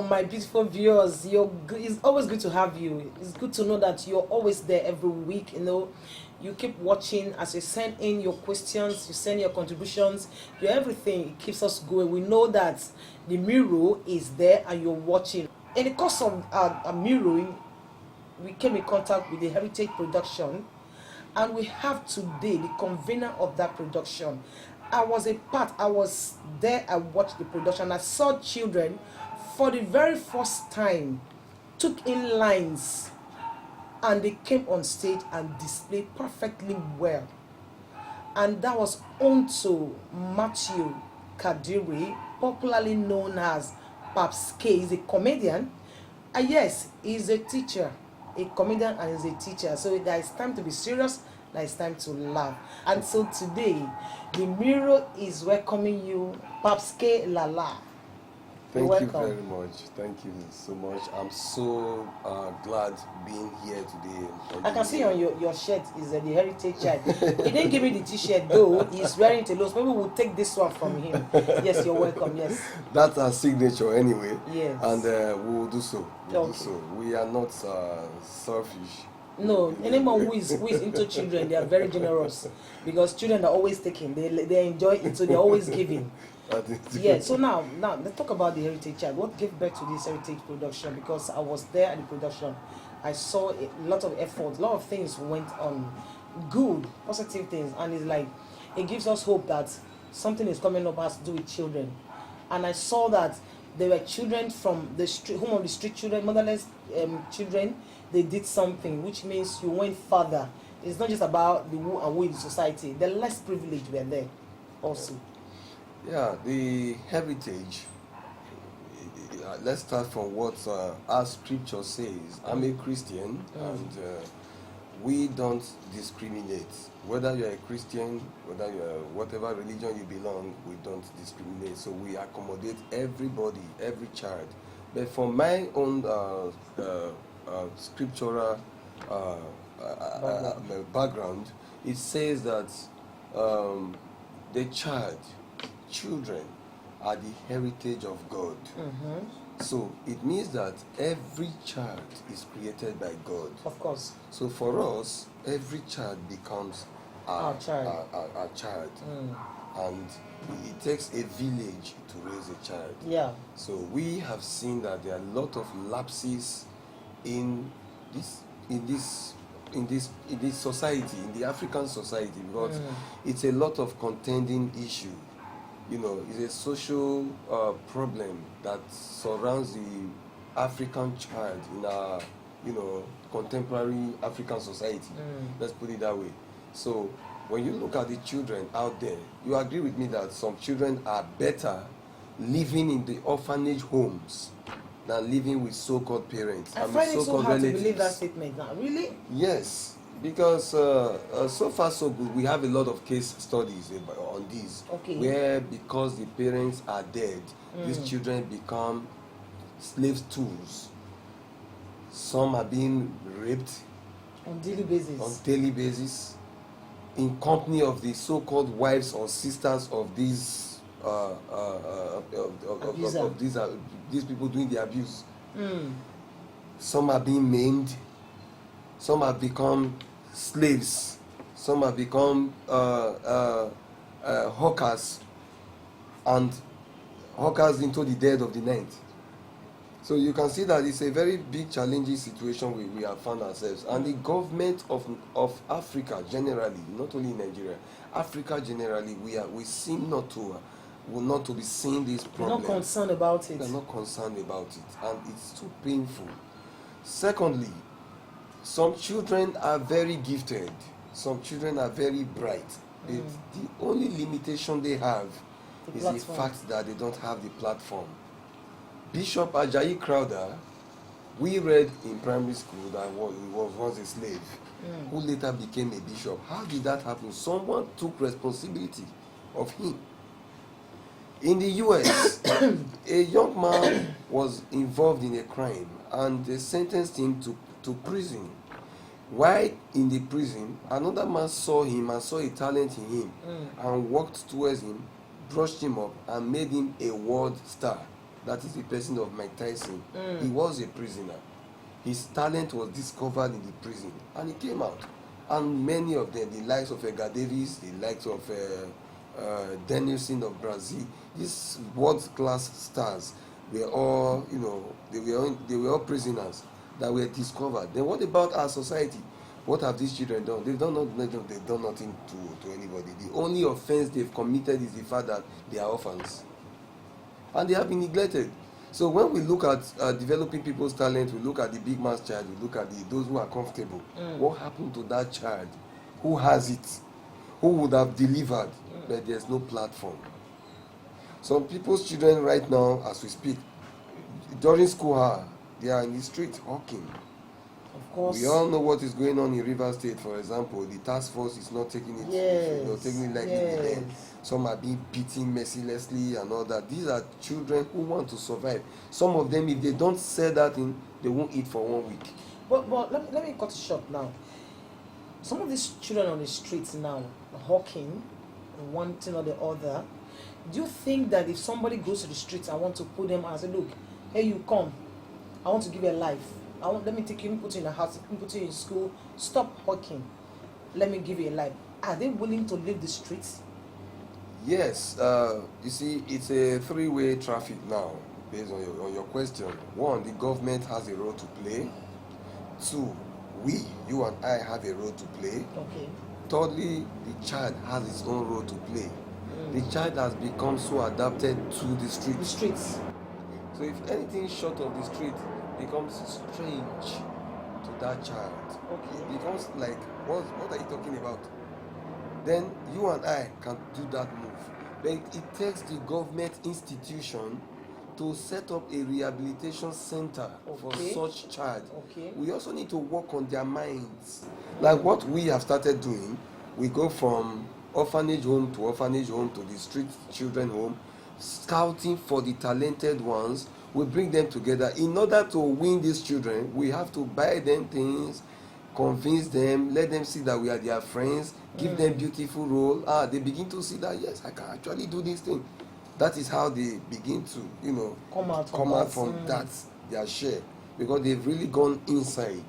welcome, my beautiful viewers. It's always good to have you. It's good to know that you're always there every week. You keep watching as you send in your questions, you send your contributions, your everything. It keeps us going. We know that the mirror is there and you're watching. In the course of mirroring, we came in contact with the Heritage Production, and we have today the convener of that production. I was there, I watched the production. I saw children for the very first time took in lines and they came on stage and displayed perfectly well. And that was Onto Matthew Kadiri, popularly known as Paps K. He's a comedian. Yes, he's a teacher, a comedian, and he's a teacher. So there is time to be serious, there is time to laugh. And so today, the mirror is welcoming you, Paps K Lala. Thank you very much. Thank you so much. I'm so glad being here today. I can see on your shirt is the Heritage Child. He didn't give me the t-shirt though. He's wearing it alone. Maybe we'll take this one from him. Yes, you're welcome. Yes. That's our signature anyway. Yes. And we will do so. Do so. We are not selfish. No, anyone who is into children, they are very generous because children are always taking. They enjoy it, so they're always giving. Yeah. So now let's talk about the Heritage Child. What gave birth to this Heritage Production? Because I was there at the production, I saw a lot of effort, a lot of things went on, good, positive things, and it's like it gives us hope that something is coming up has to do with children. And I saw that there were children from the street, home of the street children, motherless children. They did something, which means you went further. It's not just about the who and who in the society. The less privileged were there also. Yeah, the heritage. Let's start from what our scripture says. I'm a Christian, and we don't discriminate. Whether you're a Christian, whether you're whatever religion you belong, we don't discriminate. So we accommodate everybody, every child. But from my own scriptural background, it says that the children are the heritage of God. So it means that every child is created by God. Of course. So for us, every child becomes our child. And it takes a village to raise a child. Yeah. So we have seen that there are a lot of lapses in this society, in the African society, because it's a lot of contending issue. It's a social problem that surrounds the African child in our, contemporary African society. Let's put it that way. So when you look at the children out there, you agree with me that some children are better living in the orphanage homes than living with so-called parents. I find it so hard to believe that statement now. Really? Yes. Because so far so good, we have a lot of case studies on this, where because the parents are dead, these children become slave tools. Some are being raped on daily basis, in company of the so-called wives or sisters of these these people doing the abuse. Some are being maimed. Some have become slaves. Some have become hawkers, and hawkers into the dead of the night. So you can see that it's a very big challenging situation we have found ourselves. And the government of Africa generally, not only Nigeria, Africa generally, we seem not to be seeing this problem. We're not concerned about it. We're not concerned about it, and it's too painful. Secondly, some children are very gifted. Some children are very bright. The only limitation they have is the fact that they don't have the platform. Bishop Ajayi Crowther, we read in primary school that he was once a slave, who later became a bishop. How did that happen? Someone took responsibility of him. In the US, a young man was involved in a crime, and they sentenced him to prison. While in the prison, another man saw him and saw a talent in him and walked towards him, brushed him up, and made him a world star. that is the person of Mike Tyson. He was a prisoner. His talent was discovered in the prison, and he came out. And many of them, the likes of Edgar Davis, the likes of Danielson of Brazil, these world-class stars were all, they were all prisoners that were discovered. Then what about our society? What have these children done? They've done nothing to anybody. The only offense they've committed is the fact that they are orphans, and they have been neglected. So when we look at developing people's talent, we look at the big man's child, we look at those who are comfortable. What happened to that child? Who has it? Who would have delivered? But there's no platform. Some people's children right now, as we speak, during school hour, they are in the street hawking. Of course. We all know what is going on in Rivers State, for example. The task force is not taking it, taking it lightly with them. Some are being beaten mercilessly and all that. These are children who want to survive. Some of them, if they don't sell that in, they won't eat for 1 week. But let me cut it short now. Some of these children on the streets now, hawking, one thing or the other, do you think that if somebody goes to the streets and want to put them and say, look, hey, you come, I want to give you a life. Let me take you, put you in a house, put you in school, stop hawking, let me give you a life. Are they willing to leave the streets? Yes, you see, it's a three-way traffic now, based on your question. One, the government has a role to play. Two, you and I have a role to play. Okay. Thirdly, the child has its own role to play. The child has become so adapted to the streets. The streets. So if anything short of the street becomes strange to that child, Okay. it becomes like, what are you talking about? Then you and I can do that move. But it takes the government institution to set up a rehabilitation center for such child. Okay. We also need to work on their minds. Like what we have started doing, we go from orphanage home to the street children home, scouting for the talented ones. We bring them together. In order to win these children, we have to buy them things, convince them, let them see that we are their friends, give them beautiful role. They begin to see that, yes, I can actually do this thing. That is how they begin to, come out from that, their share, because they've really gone inside.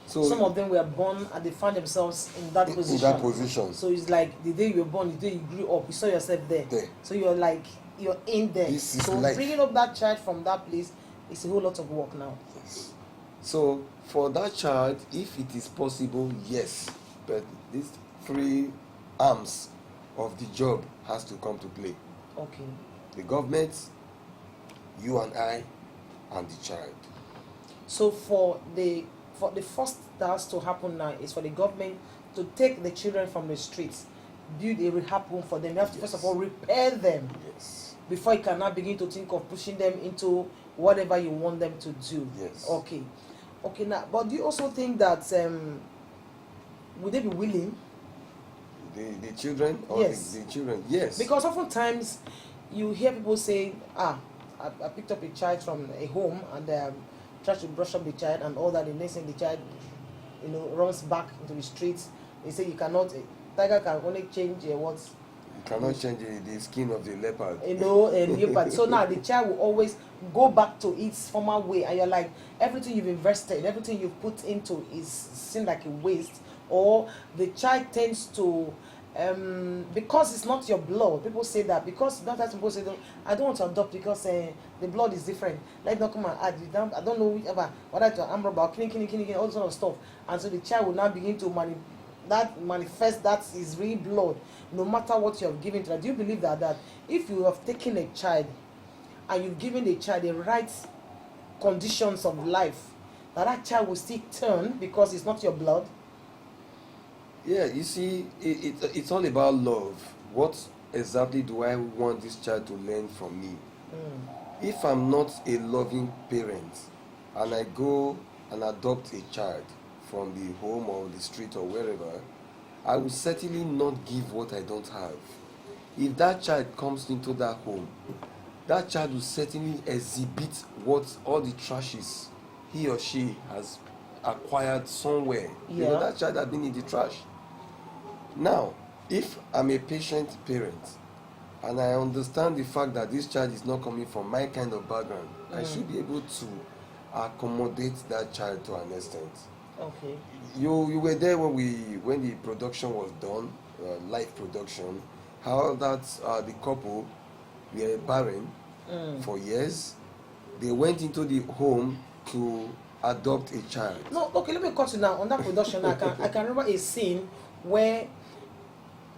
So some of them were born and they found themselves in that position. So it's like the day you were born, the day you grew up, you saw yourself there. So you're in there. So life. Bringing up that child from that place is a whole lot of work now. Yes. So for that child, if it is possible, yes, but these three arms of the job has to come to play. Okay. The government, you and I, and the child. So for the first that has to happen now is for the government to take the children from the streets, build a rehab home for them. You have to first of all repair them. Yes. Before you can now begin to think of pushing them into whatever you want them to do. Yes. Okay. Now, but do you also think that would they be willing? The children or yes. the children? Yes. Because oftentimes you hear people say, I picked up a child from a home and try to brush up the child and all that. The next thing the child, runs back into the streets. They say you cannot. Tiger can only change what. You cannot change the skin of the leopard. Leopard. So now the child will always go back to its former way, and you're like, everything you've invested, everything you've put into is seems like a waste. Or the child tends to, because it's not your blood. People say that because not that people say, I don't want to adopt because the blood is different. Let not come and add. I don't know whichever, whether to arm robber, killing, all sort of stuff. And so the child will now begin to manifest that is real blood, no matter what you have given to that. Do you believe that if you have taken a child and you've given the child the right conditions of life, that child will still turn because it's not your blood? Yeah, you see, it's all about love. What exactly do I want this child to learn from me? If I'm not a loving parent and I go and adopt a child from the home or the street or wherever, I will certainly not give what I don't have. If that child comes into that home, that child will certainly exhibit what all the trashes he or she has acquired somewhere. Yeah. That child has been in the trash. Now, if I'm a patient parent and I understand the fact that this child is not coming from my kind of background, I should be able to accommodate that child to an extent. Okay. You were there when the production was done, live production. How that the couple were barren for years. They went into the home to adopt a child. No, okay, let me cut you now. On that production, I can remember a scene where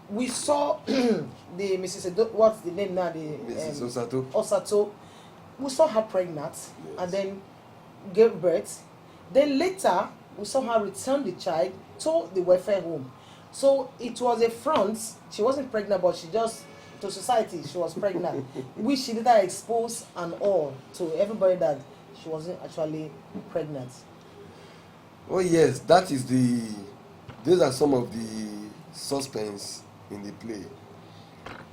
we saw the Mrs. What's the name now? The Mrs. Osato. Osato. We saw her pregnant and then gave birth. Then later, we saw her return the child to the welfare home. So it was a front. She wasn't pregnant, but she just, to society, she was pregnant, which she later exposed and all to everybody that she wasn't actually pregnant. Oh yes, these are some of the suspense in the play.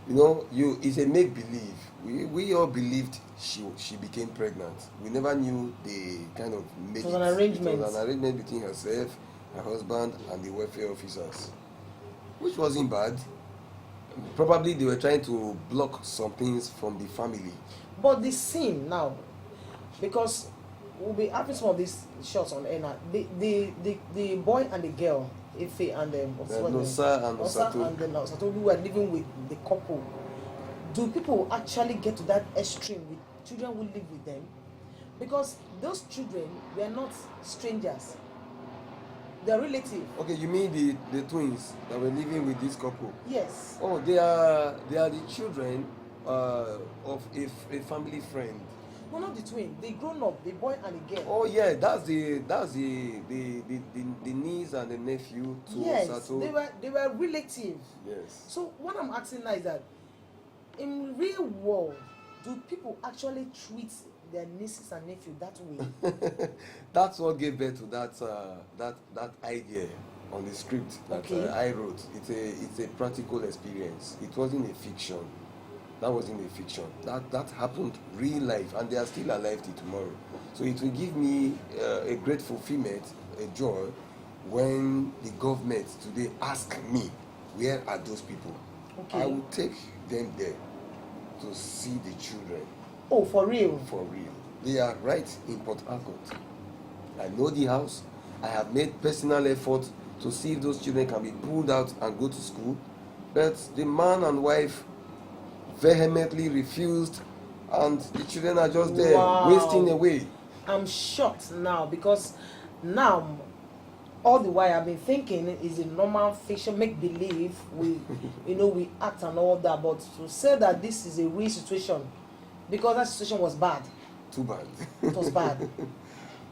You know, it's a make believe. We all believed she became pregnant. We never knew the kind of It was an arrangement. It was an arrangement between herself, her husband, and the welfare officers, which wasn't bad. Probably they were trying to block some things from the family. But the scene now, because we'll be having some of these shots on air now. The boy and the girl, Ife and Nosa and Osato. and then Osato, who were living with the couple. Do people actually get to that extreme with children who live with them? Because those children were not strangers. They're relatives. Okay, you mean the twins that were living with this couple? Yes. Oh, they are the children of a family friend. No, not the twin. They grown up, the boy and the girl. Oh yeah, that's the niece and the nephew to Yes, Osato. they were relatives. Yes. So what I'm asking now is that in real world, do people actually treat their nieces and nephews that way? That's what gave birth to that idea on the script that Okay. I wrote. It's a practical experience. It wasn't a fiction. That wasn't a fiction. That happened real life, and they are still alive till tomorrow. So it will give me a great fulfillment, a joy, when the government today ask me, where are those people? Okay. I will take them there to see the children. Oh, for real? For real. They are right in Port Harcourt. I know the house. I have made personal effort to see if those children can be pulled out and go to school. But the man and wife vehemently refused, and the children are just there wasting away. I'm shocked now, because now all the while I've been thinking is a normal fiction, make believe, we we act and all that, but to say that this is a real situation, because that situation was bad. Too bad. It was bad.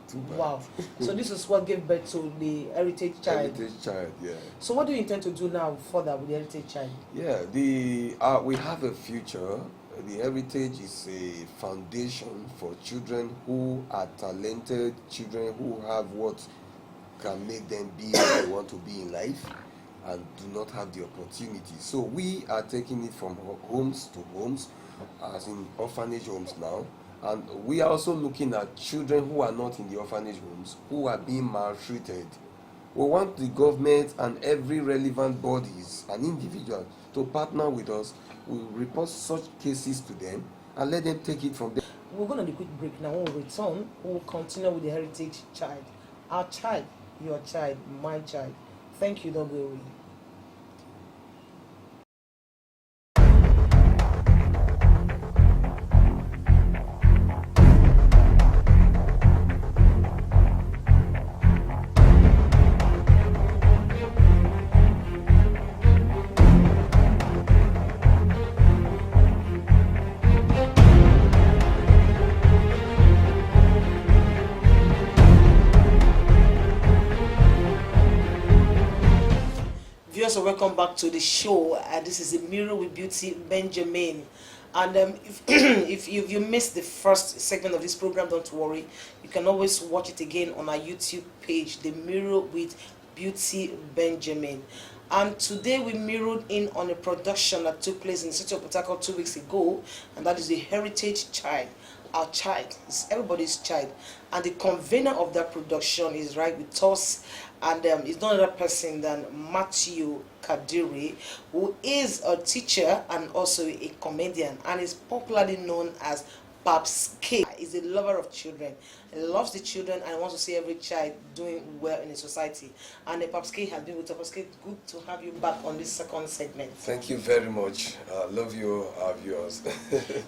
Too bad. Wow. So this is what gave birth to the heritage child. Heritage child, yeah. So what do you intend to do now further with the heritage child? Yeah, we have a future. The heritage is a foundation for children who are talented, children who have what can make them be what they want to be in life and do not have the opportunity. So we are taking it from homes to homes, as in orphanage homes now. And we are also looking at children who are not in the orphanage homes, who are being maltreated. We want the government and every relevant bodies and individual to partner with us. We will report such cases to them and let them take it from there. We're going to do a quick break now. When we return, we'll continue with the heritage child. Our child, your child, my child. Thank you, don't go away. So welcome back to the show. This is a Mirror with Beauty Benjamin, and if you missed the first segment of this program, don't worry, you can always watch it again on our YouTube page, the Mirror with Beauty Benjamin. And today we mirrored in on a production that took place in the city of Port Harcourt 2 weeks ago, and that is the Heritage Child. Our child is everybody's child, and the convener of that production is right with us, And it's not another person than Matthew Kadiri, who is a teacher and also a comedian, and is popularly known as Paps K. He's a lover of children. He loves the children and wants to see every child doing well in the society. And Paps K has been with us. Paps K, good to have you back on this second segment. Thank you very much. Love you, our viewers.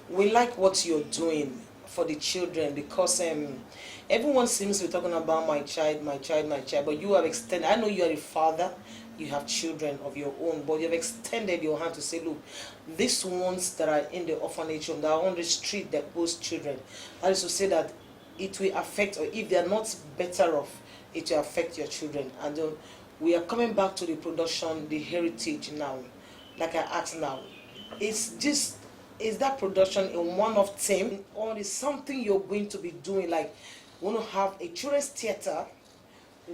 We like what you're doing for the children, because everyone seems to be talking about my child, my child, my child, but you have extended. I know you are a father, you have children of your own, but you have extended your hand to say, look, these ones that are in the orphanage home, that are on the street, that post children, that is to say that it will affect, or if they are not better off, it will affect your children. And we are coming back to the production, the heritage now. Like I asked now, is that production a one-off thing, or is something you're going to be doing, like you want to have a children's theater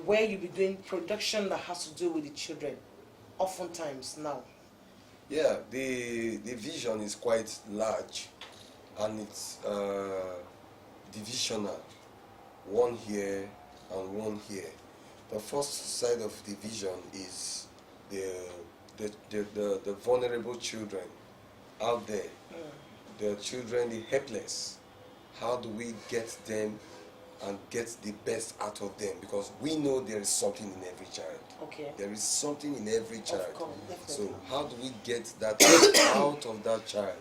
where you'll be doing production that has to do with the children oftentimes now? Yeah, the vision is quite large, and it's divisional, one here and one here. The first side of the vision is the vulnerable children out there, the children, the helpless. How do we get them and get the best out of them? Because we know there is something in every child. Okay. There is something in every child. Of course, definitely. So how do we get that out of that child?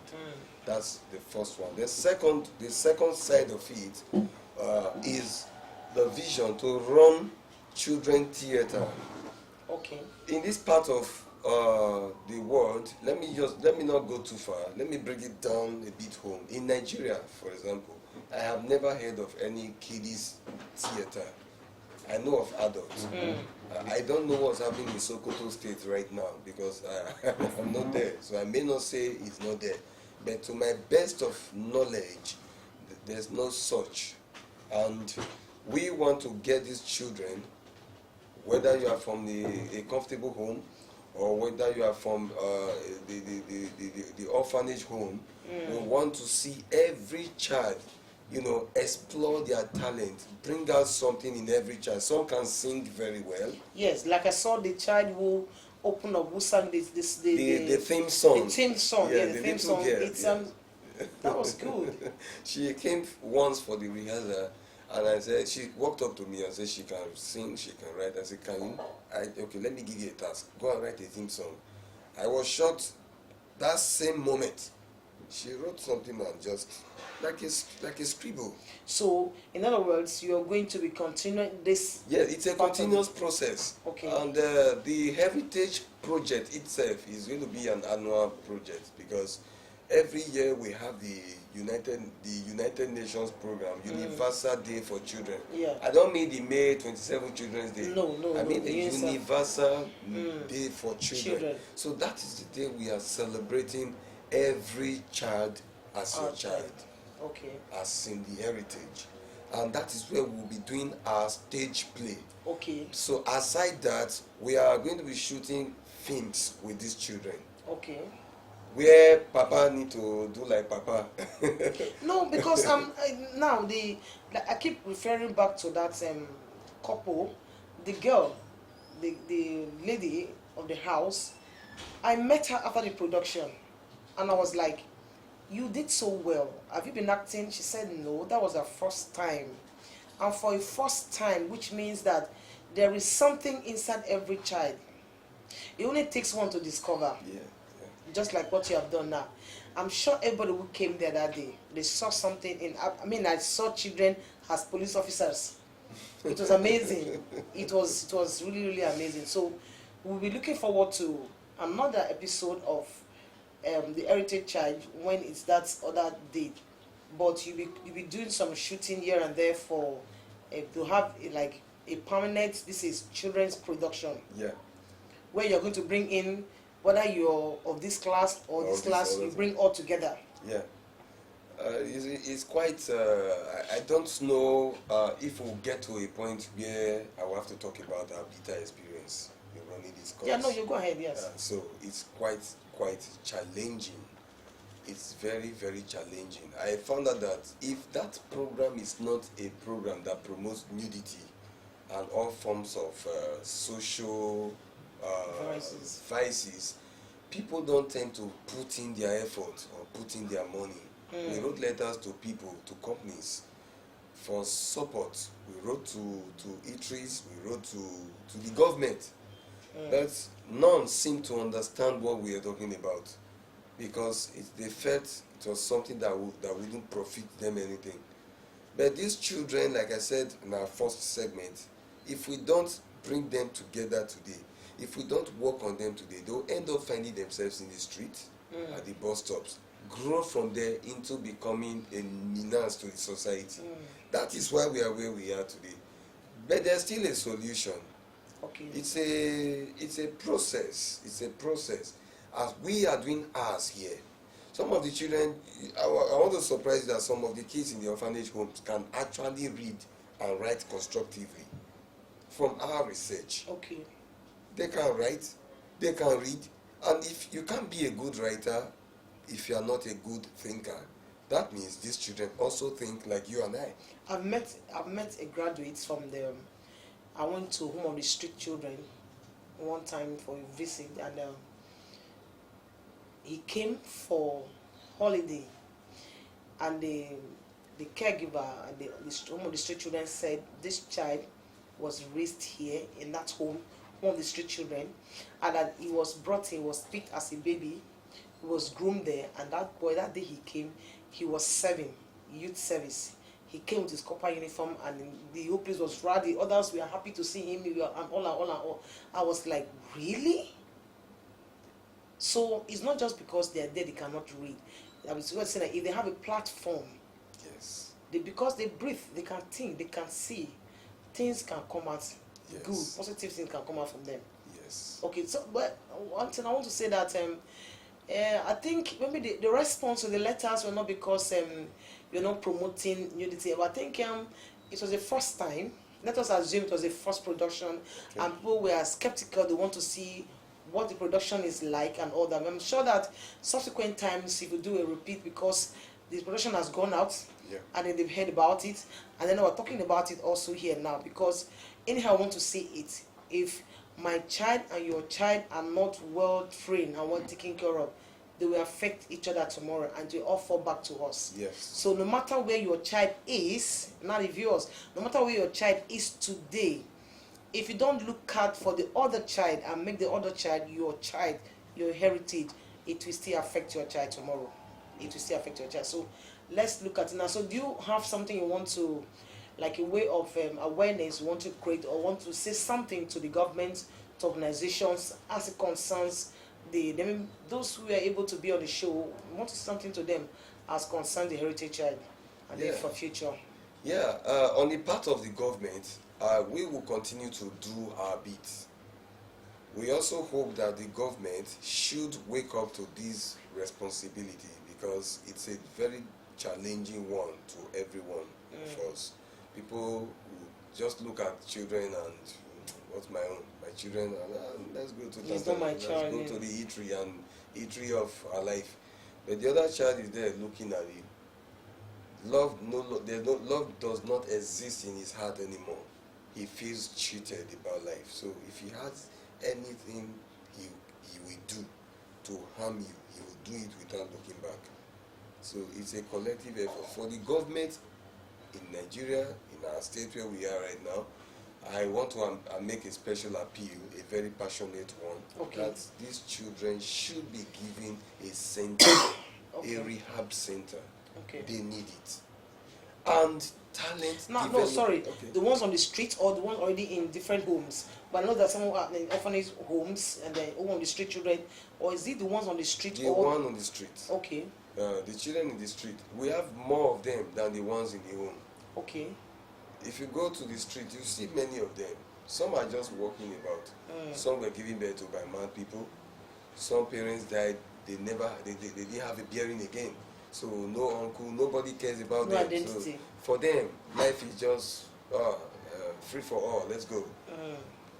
That's the first one. The second side of it is the vision to run children theater. Okay. In this part of the world, let me not go too far. Let me bring it down a bit home. In Nigeria, for example, I have never heard of any kiddies theater. I know of adults. I don't know what's happening in Sokoto State right now, because I'm not there. So I may not say it's not there. But to my best of knowledge, there's no such. And we want to get these children, whether you are from a comfortable home or whether you are from the orphanage home, we want to see every child, explore their talent, bring out something in every child. Some can sing very well. Yes, like I saw the child who opened up, who sang the theme song. The theme song, Yeah, the the theme little song. girl, It's yeah. that was good. She came once for the rehearsal, and I said, she walked up to me and said she can sing, she can write. I said, can you? Okay, let me give you a task. Go and write a theme song. I was shocked that same moment. She wrote something and just like a scribble. So, in other words, you are going to be continuing this. Yeah, it's a continuous process. Okay. And the heritage project itself is going to be an annual project, because every year we have the United Nations program, Universal Day for Children. Yeah. I don't mean the May 27th Children's Day. No, I mean the Universal Day for Children. So that is the day we are celebrating every child as your child, Okay. as in the heritage. And that is where we'll be doing our stage play. Okay. So aside that, we are going to be shooting films with these children, Okay. where Papa need to do like Papa. No, because now I keep referring back to that couple, the girl, the lady of the house. I met her after the production, and I was like, "You did so well. Have you been acting?" She said, "No, that was her first time." And for a first time, which means that there is something inside every child. It only takes one to discover. Yeah. Just like what you have done now. I'm sure everybody who came there that day, they saw something in. I mean, I saw children as police officers. It was amazing. It was really, really amazing. So we'll be looking forward to another episode of the Heritage Child when it's that other date. But you'll be doing some shooting here and there for to have like a permanent. This is children's production. Yeah. Where you're going to bring in, whether you're of this class or this class, you bring all together. Yeah. It's quite, I don't know if we'll get to a point where I will have to talk about our beta experience in running this course. Yeah, no, you go ahead, yes. So it's quite challenging. It's very, very challenging. I found out that if that program is not a program that promotes nudity, and all forms of social Vices. vices, people don't tend to put in their effort or put in their money. We wrote letters to people, to companies for support. We wrote to eateries, we wrote to the government. But none seem to understand what we are talking about, because they felt it was something that wouldn't profit them anything. But these children, like I said in our first segment, if we don't bring them together today, if we don't work on them today, they'll end up finding themselves in the street, at the bus stops, grow from there into becoming a menace to the society. That is why we are where we are today. But there's still a solution. Okay. It's a process. It's a process. As we are doing ours here, some of the children, I want to surprise you that some of the kids in the orphanage homes can actually read and write constructively. From our research, Okay. they can write, they can read, and if you can't be a good writer, if you are not a good thinker, that means these children also think like you and I. I've met a graduate from the. I went to Home of the Street Children one time for a visit, and he came for holiday, and the caregiver and the Home of the Street Children said this child was raised here in that home of the street children, and that he was brought in, was picked as a baby, he was groomed there, and that boy, that day he came, he was serving youth service. He came with his copper uniform, and the whole place was rowdy. Others were happy to see him, and all. I was like, really? So it's not just because they are there they cannot read. I was saying that if they have a platform, Yes. because they breathe, they can think, they can see, things can come out good, Yes. positive things can come out from them. Yes. Okay, so but one thing I want to say that I think maybe the response to the letters were not because you're not promoting unity, but I think it was the first time. Let us assume it was the first production, Okay. and people were skeptical. They want to see what the production is like and all that. I'm sure that subsequent times, if you do a repeat, because the production has gone out, Yeah. and then they've heard about it, and then we're talking about it also here now, because anyhow I want to see it. If my child and your child are not well trained and well taken care of, they will affect each other tomorrow, and they all fall back to us. Yes. So no matter where your child is, not the viewers, no matter where your child is today, if you don't look out for the other child and make the other child, your heritage, it will still affect your child tomorrow. It will still affect your child. So let's look at it now. So do you have something you want to, like a way of awareness you want to create, or want to say something to the government, to organizations as it concerns those who are able to be on the show? You want to say something to them as concerns the heritage child and Yeah. for future? Yeah, on the part of the government, we will continue to do our bit. We also hope that the government should wake up to this responsibility, because it's a very challenging one to everyone of us. People who just look at children and what's my own? My children, let's go to It's Tata, not my let's child, go yeah. to the eatery and eatery of our life. But the other child is there looking at it. Love love does not exist in his heart anymore. He feels cheated about life. So if he has anything he will do to harm you, he will do it without looking back. So it's a collective effort for the government in Nigeria, in our state where we are right now. I want to make a special appeal, a very passionate one, Okay. that these children should be given a center, Okay. a rehab center. Okay. They need it. And talent No, develop- sorry. Okay. The ones on the street or the ones already in different homes. But I know that some are in orphanage homes and then on the street children. Or is it the ones on the street? The or one on the street. Okay. The children in the street. We have more of them than the ones in the home. Okay. If you go to the street, you see many of them. Some are just walking about. Some were given birth to by mad people. Some parents died. They didn't have a bearing again. So no uncle, nobody cares about No them. identity. So for them, life is just free for all. Let's go.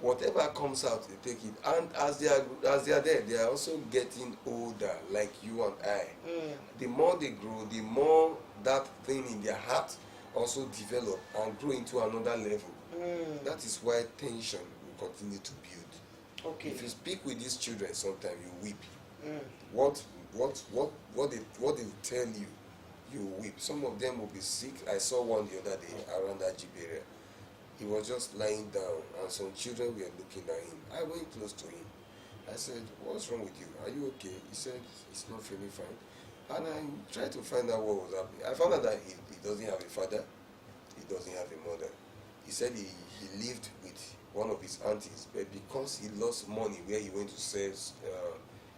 Whatever comes out, they take it. And as they are there, they are also getting older, like you and I. The more they grow, the more that thing in their heart also develop and grow into another level. That is why tension will continue to build. Okay. If you speak with these children, sometimes you weep. What they tell you, you weep. Some of them will be sick. I saw one the other day around that Jeep area. He was just lying down, and some children were looking at him. I went close to him. I said, "What's wrong with you? Are you okay?" He said, "He's not feeling fine." And I tried to find out what was happening. I found out that he doesn't have a father, he doesn't have a mother. He said he lived with one of his aunties, but because he lost money where he went to sell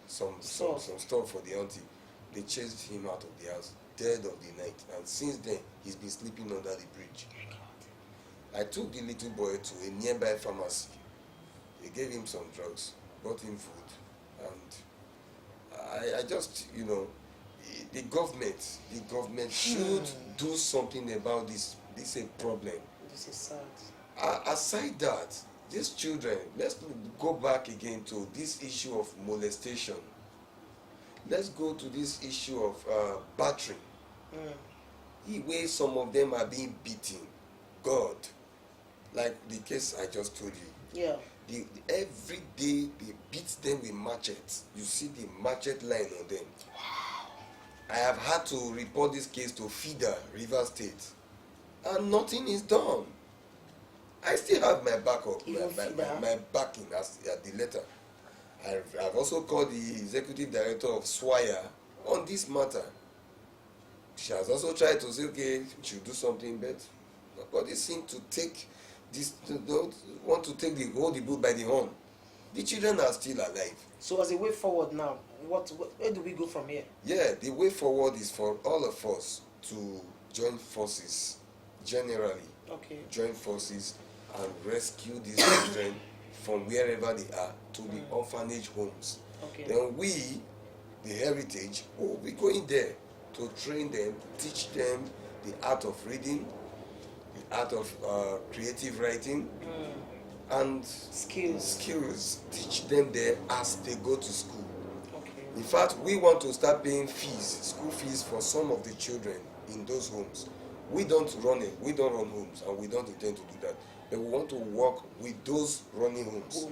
some stuff for the auntie, they chased him out of the house, dead of the night. And since then, he's been sleeping under the bridge. I took the little boy to a nearby pharmacy. They gave him some drugs, bought him food, and I just, the government should do something about this. This is a problem. This is sad. Aside that, these children, let's go back again to this issue of molestation. Let's go to this issue of battering. The way some of them are being beaten, God, like the case I just told you. Yeah. Every day they beat them with machetes. You see the machete line on them. Wow. I have had to report this case to FIDA, River State, and nothing is done. I still have my backup, my backing as the letter. I've also called the executive director of SWAYA on this matter. She has also tried to say, okay, we should do something, but nobody seems to take this, don't want to take hold the bull by the horn. The children are still alive. So as a way forward now, where do we go from here? Yeah, the way forward is for all of us to join forces, generally. Okay. Join forces and rescue these children from wherever they are to the orphanage homes. Okay. Then we, the heritage, will be going there to train them, teach them the art of reading, the art of creative writing, and skills. Teach them there as they go to school. Okay. In fact, we want to start paying school fees for some of the children in those homes. We don't run homes, and we don't intend to do that. But we want to work with those running homes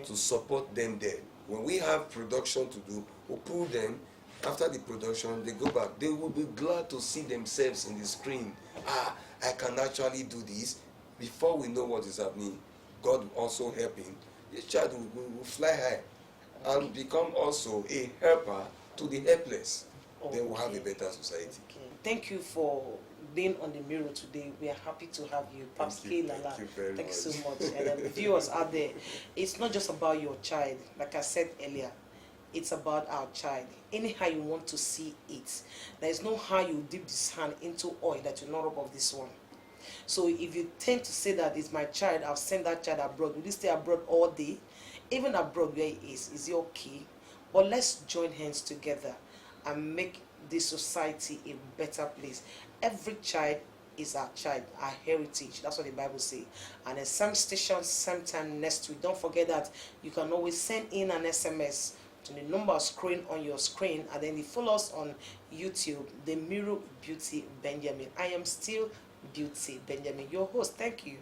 to support them there. When we have production to do, we'll pull them. After the production, they go back. They will be glad to see themselves in the screen. I can actually do this. Before we know what is happening, God will also help him. This child will fly high and become also a helper to the helpless. Okay. Then we'll have a better society. Okay. Thank you for being on the mirror today. We are happy to have you. Thank you very Thank much. you so much. And viewers out there, it's not just about your child. Like I said earlier, it's about our child. Anyhow you want to see it. There is no how you dip this hand into oil that you not rub off this one. So if you tend to say that it's my child, I'll send that child abroad. Will you stay abroad all day? Even abroad where he is he okay? But let's join hands together and make this society a better place. Every child is our child, our heritage. That's what the Bible says. And at some station, sometime next week, don't forget that you can always send in an SMS to the number screen on your screen, and then you follow us on YouTube, The Mirror Beauty Benjamin. I am still Beauty Benjamin, your host. Thank you.